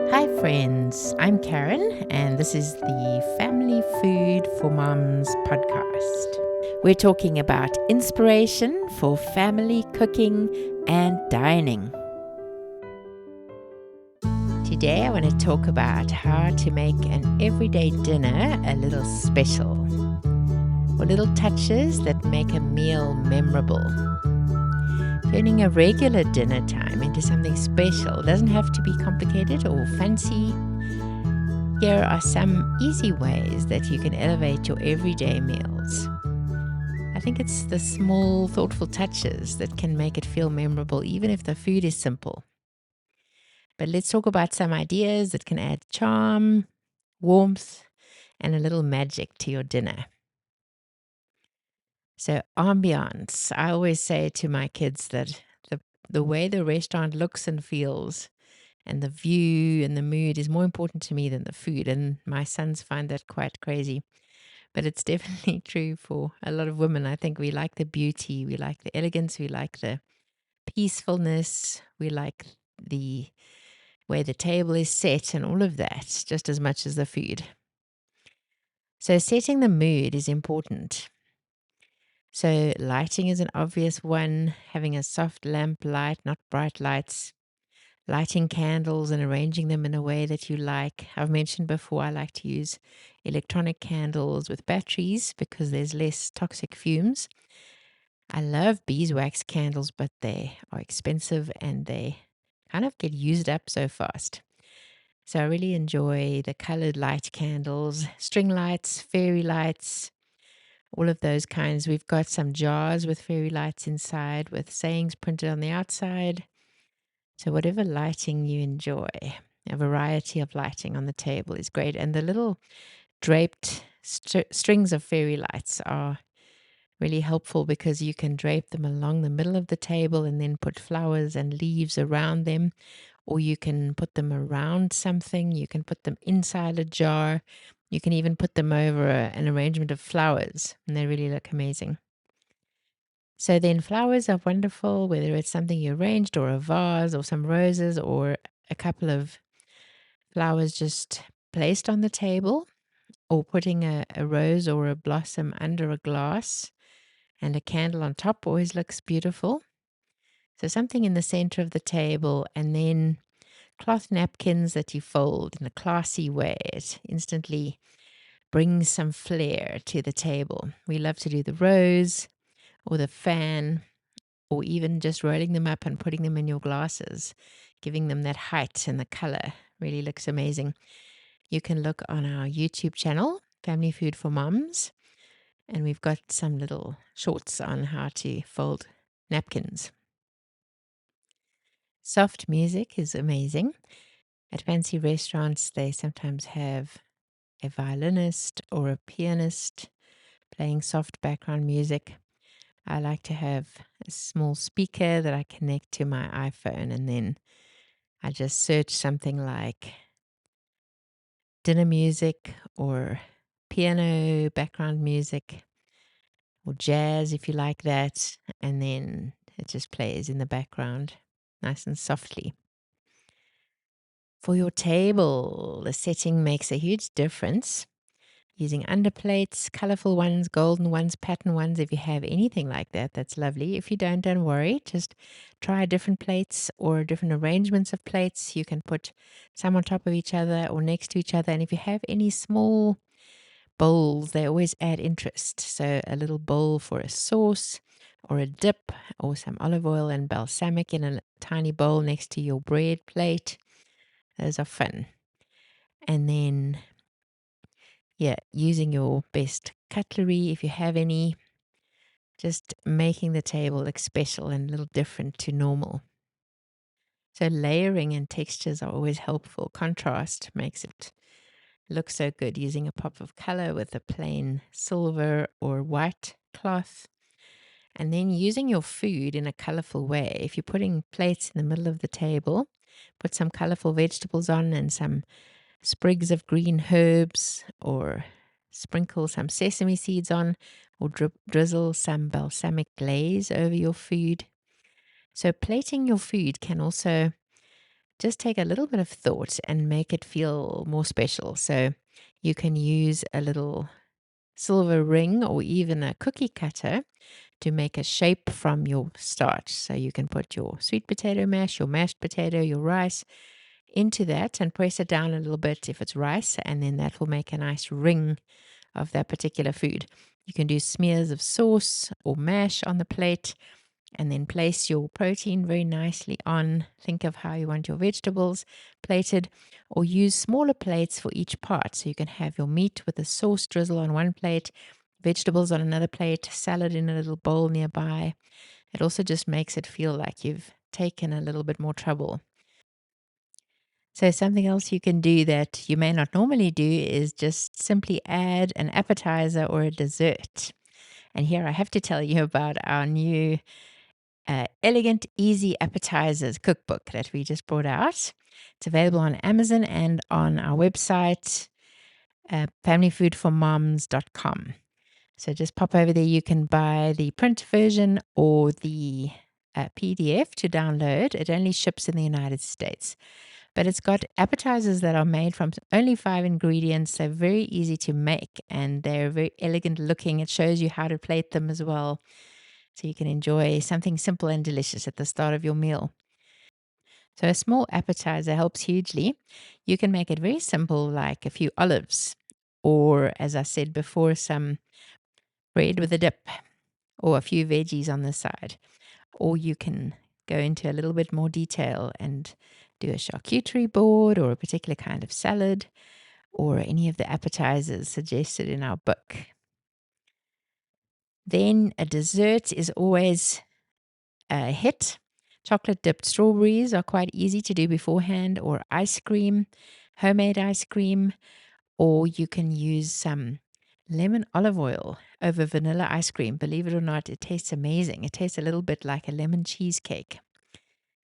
Hi, friends. I'm Karen, and this is the Family Food for Moms podcast. We're talking about inspiration for family cooking and dining. Today, I want to talk about how to make an everyday dinner a little special, or little touches that make a meal memorable. Turning a regular dinner time into something special doesn't have to be complicated or fancy. Here are some easy ways that you can elevate your everyday meals. I think it's the small, thoughtful touches that can make it feel memorable, even if the food is simple. But let's talk about some ideas that can add charm, warmth, and a little magic to your dinner. So, ambiance. I always say to my kids that the way the restaurant looks and feels and the view and the mood is more important to me than the food. And my sons find that quite crazy. But it's definitely true for a lot of women. I think we like the beauty, we like the elegance, we like the peacefulness, we like the way the table is set and all of that just as much as the food. So, setting the mood is important. So, lighting is an obvious one, having a soft lamp light, not bright lights. Lighting candles and arranging them in a way that you like. I've mentioned before, I like to use electronic candles with batteries because there's less toxic fumes. I love beeswax candles, but they are expensive and they kind of get used up so fast. So I really enjoy the colored light candles, string lights, fairy lights, all of those kinds. We've got some jars with fairy lights inside with sayings printed on the outside. So, whatever lighting you enjoy, a variety of lighting on the table is great. And the little draped strings of fairy lights are really helpful because you can drape them along the middle of the table and then put flowers and leaves around them, or you can put them around something. You can put them inside a jar. You can even put them over an arrangement of flowers, and they really look amazing. So then flowers are wonderful, whether it's something you arranged or a vase or some roses or a couple of flowers just placed on the table, or putting a rose or a blossom under a glass and a candle on top always looks beautiful. So something in the center of the table, and then cloth napkins that you fold in a classy way. It instantly brings some flair to the table. We love to do the rose or the fan, or even just rolling them up and putting them in your glasses, giving them that height, and the color really looks amazing. You can look on our YouTube channel, Family Food for Moms, and we've got some little shorts on how to fold napkins. Soft music is amazing. At fancy restaurants, they sometimes have a violinist or a pianist playing soft background music. I like to have a small speaker that I connect to my iPhone, and then I just search something like dinner music or piano background music or jazz if you like that. And then it just plays in the background nice and softly. For your table, the setting makes a huge difference. Using underplates, colorful ones, golden ones, pattern ones. If you have anything like that, that's lovely. If you don't worry. Just try different plates or different arrangements of plates. You can put some on top of each other or next to each other. And if you have any small bowls, they always add interest. So a little bowl for a sauce or a dip or some olive oil and balsamic in a tiny bowl next to your bread plate. Those are fun. And then using your best cutlery if you have any, just making the table look special and a little different to normal. So layering and textures are always helpful. Contrast makes it look so good, using a pop of color with a plain silver or white cloth. And then using your food in a colorful way. If you're putting plates in the middle of the table, put some colorful vegetables on and some sprigs of green herbs, or sprinkle some sesame seeds on, or drizzle some balsamic glaze over your food. So plating your food can also just take a little bit of thought and make it feel more special. So you can use a little silver ring or even a cookie cutter to make a shape from your starch. So you can put your sweet potato mash, your mashed potato, your rice into that and press it down a little bit if it's rice, and then that will make a nice ring of that particular food. You can do smears of sauce or mash on the plate and then place your protein very nicely on. Think of how you want your vegetables plated, or use smaller plates for each part. So you can have your meat with a sauce drizzle on one plate, vegetables on another plate, salad in a little bowl nearby. It also just makes it feel like you've taken a little bit more trouble. So, something else you can do that you may not normally do is just simply add an appetizer or a dessert. And here I have to tell you about our new Elegant Easy Appetizers cookbook that we just brought out. It's available on Amazon and on our website, familyfoodformoms.com. So just pop over there. You can buy the print version or the PDF to download. It only ships in the United States. But it's got appetizers that are made from only 5 ingredients. They're very easy to make and they're very elegant looking. It shows you how to plate them as well. So you can enjoy something simple and delicious at the start of your meal. So a small appetizer helps hugely. You can make it very simple, like a few olives, or as I said before, some bread with a dip, or a few veggies on the side. Or you can go into a little bit more detail and do a charcuterie board or a particular kind of salad or any of the appetizers suggested in our book. Then a dessert is always a hit. Chocolate dipped strawberries are quite easy to do beforehand, or ice cream, homemade ice cream, or you can use some lemon olive oil over vanilla ice cream. Believe it or not, it tastes amazing. It tastes a little bit like a lemon cheesecake.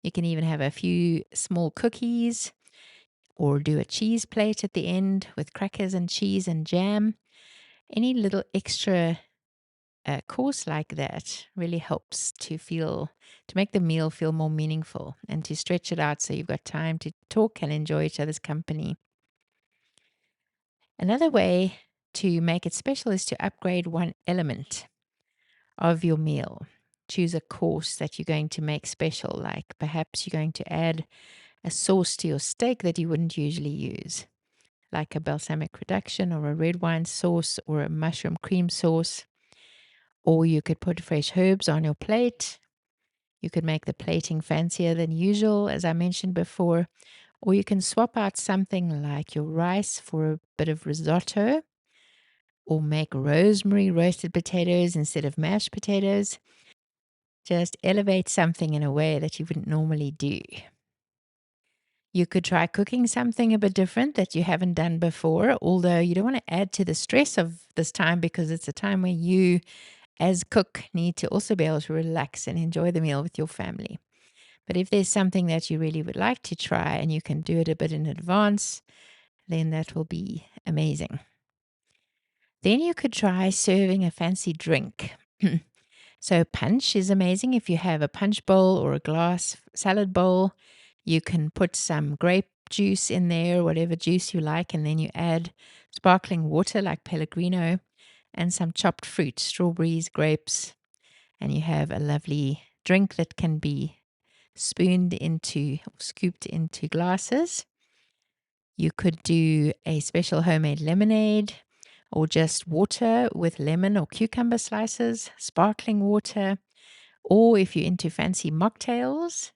You can even have a few small cookies or do a cheese plate at the end with crackers and cheese and jam. Any little extra course like that really helps to make the meal feel more meaningful and to stretch it out so you've got time to talk and enjoy each other's company. Another way to make it special is to upgrade one element of your meal. Choose a course that you're going to make special, like perhaps you're going to add a sauce to your steak that you wouldn't usually use, like a balsamic reduction or a red wine sauce or a mushroom cream sauce. Or you could put fresh herbs on your plate. You could make the plating fancier than usual, as I mentioned before. Or you can swap out something like your rice for a bit of risotto, or make rosemary roasted potatoes instead of mashed potatoes. Just elevate something in a way that you wouldn't normally do. You could try cooking something a bit different that you haven't done before, although you don't want to add to the stress of this time because it's a time where you, as cook, need to also be able to relax and enjoy the meal with your family. But if there's something that you really would like to try and you can do it a bit in advance, then that will be amazing. Then you could try serving a fancy drink. So punch is amazing. If you have a punch bowl or a glass salad bowl, you can put some grape juice in there, whatever juice you like, and then you add sparkling water like Pellegrino and some chopped fruit, strawberries, grapes, and you have a lovely drink that can be spooned into or scooped into glasses. You could do a special homemade lemonade or just water with lemon or cucumber slices, sparkling water. Or if you're into fancy mocktails,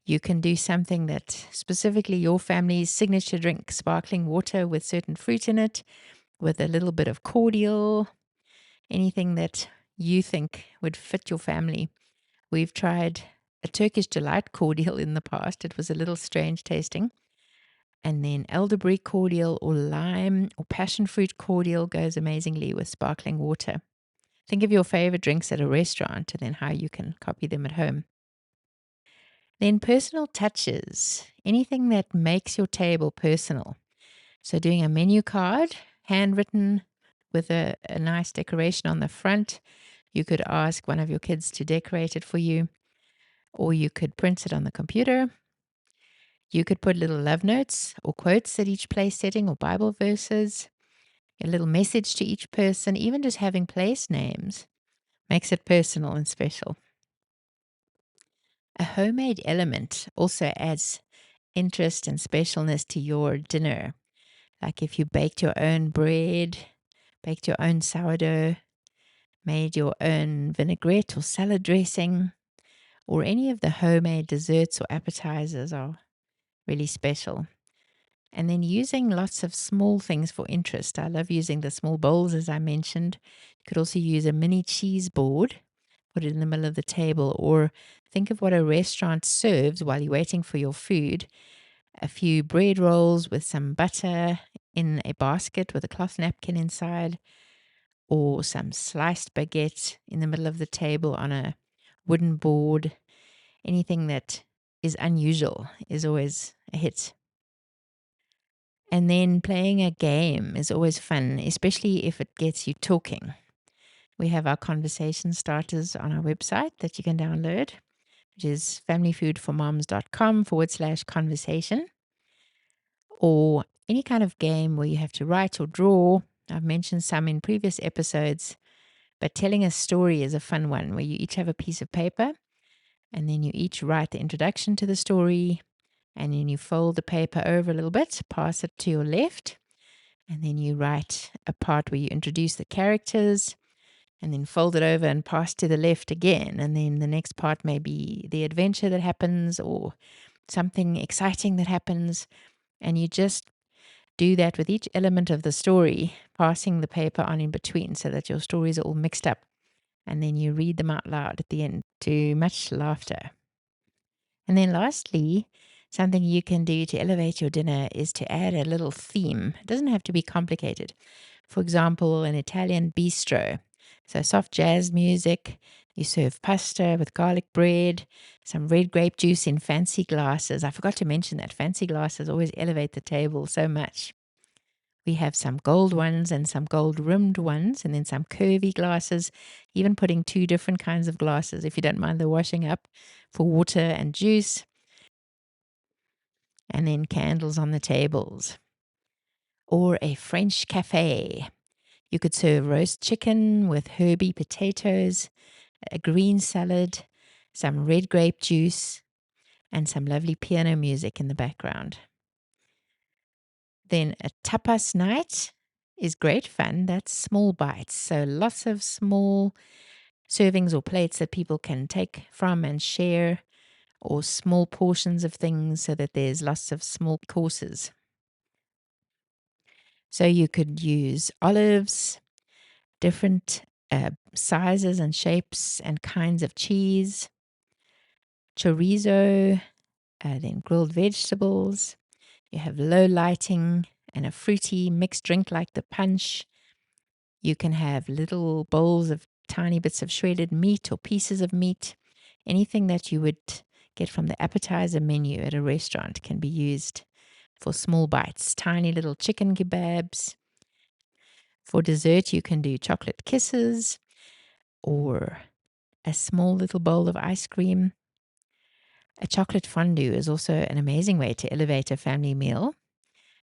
you can do something that specifically your family's signature drink, sparkling water with certain fruit in it, with a little bit of cordial, anything that you think would fit your family. We've tried a Turkish delight cordial in the past. It was a little strange tasting. And then elderberry cordial or lime or passion fruit cordial goes amazingly with sparkling water. Think of your favorite drinks at a restaurant and then how you can copy them at home. Then personal touches, anything that makes your table personal. So doing a menu card, handwritten with a nice decoration on the front. You could ask one of your kids to decorate it for you, or you could print it on the computer. You could put little love notes or quotes at each place setting or Bible verses, a little message to each person, even just having place names makes it personal and special. A homemade element also adds interest and specialness to your dinner. Like if you baked your own bread, baked your own sourdough, made your own vinaigrette or salad dressing, or any of the homemade desserts or appetizers are really special. And then using lots of small things for interest. I love using the small bowls, as I mentioned. You could also use a mini cheese board, put it in the middle of the table, or think of what a restaurant serves while you're waiting for your food. A few bread rolls with some butter in a basket with a cloth napkin inside, or some sliced baguette in the middle of the table on a wooden board. Anything that is unusual is always a hit. And then playing a game is always fun, especially if it gets you talking. We have our conversation starters on our website that you can download, which is familyfoodformoms.com/conversation, or any kind of game where you have to write or draw. I've mentioned some in previous episodes, but telling a story is a fun one where you each have a piece of paper and then you each write the introduction to the story, and then you fold the paper over a little bit, pass it to your left, and then you write a part where you introduce the characters, and then fold it over and pass to the left again. And then the next part may be the adventure that happens or something exciting that happens. And you just do that with each element of the story, passing the paper on in between so that your stories are all mixed up. And then you read them out loud at the end to much laughter. And then lastly, something you can do to elevate your dinner is to add a little theme. It doesn't have to be complicated. For example, an Italian bistro. So soft jazz music, you serve pasta with garlic bread, some red grape juice in fancy glasses. I forgot to mention that fancy glasses always elevate the table so much. We have some gold ones and some gold rimmed ones, and then some curvy glasses, even putting 2 different kinds of glasses, if you don't mind the washing up, for water and juice, and then candles on the tables. Or a French cafe. You could serve roast chicken with herby potatoes, a green salad, some red grape juice, and some lovely piano music in the background. Then a tapas night is great fun. That's small bites. So lots of small servings or plates that people can take from and share, or small portions of things so that there's lots of small courses. So you could use olives, different sizes and shapes and kinds of cheese, chorizo, then grilled vegetables. You have low lighting and a fruity mixed drink like the punch. You can have little bowls of tiny bits of shredded meat or pieces of meat. Anything that you would get from the appetizer menu at a restaurant can be used for small bites. Tiny little chicken kebabs. For dessert, you can do chocolate kisses or a small little bowl of ice cream. A chocolate fondue is also an amazing way to elevate a family meal.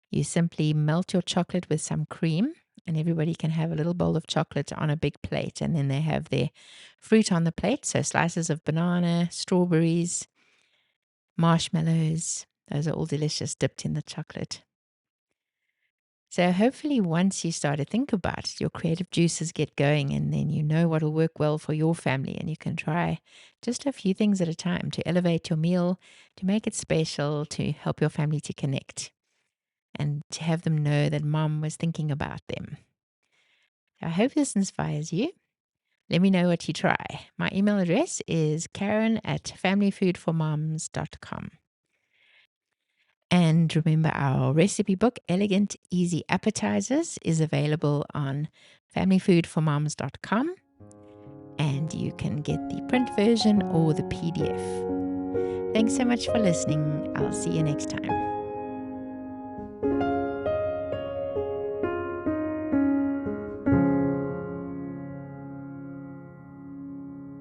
You simply melt your chocolate with some cream, and everybody can have a little bowl of chocolate on a big plate. And then they have their fruit on the plate. So slices of banana, strawberries, marshmallows. Those are all delicious, dipped in the chocolate. So hopefully once you start to think about it, your creative juices get going, and then you know what will work well for your family, and you can try just a few things at a time to elevate your meal, to make it special, to help your family to connect, and to have them know that mom was thinking about them. I hope this inspires you. Let me know what you try. My email address is karen@familyfoodformoms.com. And remember, our recipe book, Elegant Easy Appetizers, is available on familyfoodformoms.com. And you can get the print version or the PDF. Thanks so much for listening. I'll see you next time.